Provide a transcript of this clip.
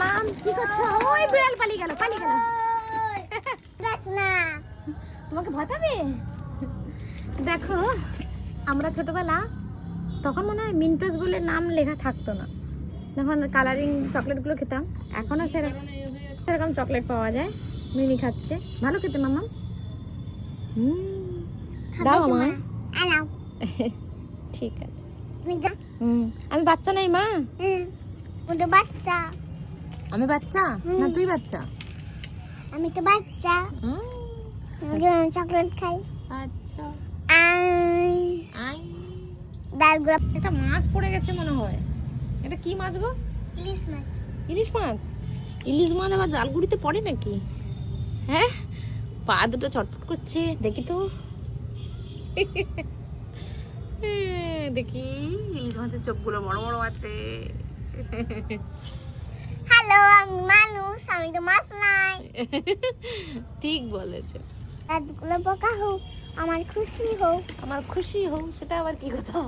মামা কি করছো? ওই বিড়াল পালিয়ে গেল না তোমাকে ভয় পাবে। দেখো আমরা ছোটবেলা তখন মনে হয় মিন্টোস বলে নাম লেখা থাকতো না, যখন কালারিং চকলেটগুলো খেতাম। এখনও সেরকম চকলেট পাওয়া যায়। মিনি খাচ্ছে, ভালো খেতে মামা। দাও আমায়। ঠিক আছে। আমি বাচ্চা নাই মা। বাচ্চা আমি বাচ্চা না তুই বাচ্চা? আমি তো বাচ্চা। চকলেট খাই। আচ্ছা একটা মাছ পড়ে গেছে মনে হয়। এটা কি মাছ গো? ইলিশ মাছ। ইলিশ মাছ? ইলিশ মাছ আবার জালগুড়িতে পড়ে নাকি? হ্যাঁ, পা দুটো চটপট করছে, দেখি তো। দেখি ইলিশ মাছের চোখগুলো বড় বড় আছে। হ্যালো, আমি মানুষ, আমি তো মাছ নাই। ঠিক বলেছো। দাঁতগুলো পোকা হোক, আমার খুশি হোক। আমার খুশি হোক, সেটা আবার কি কথা?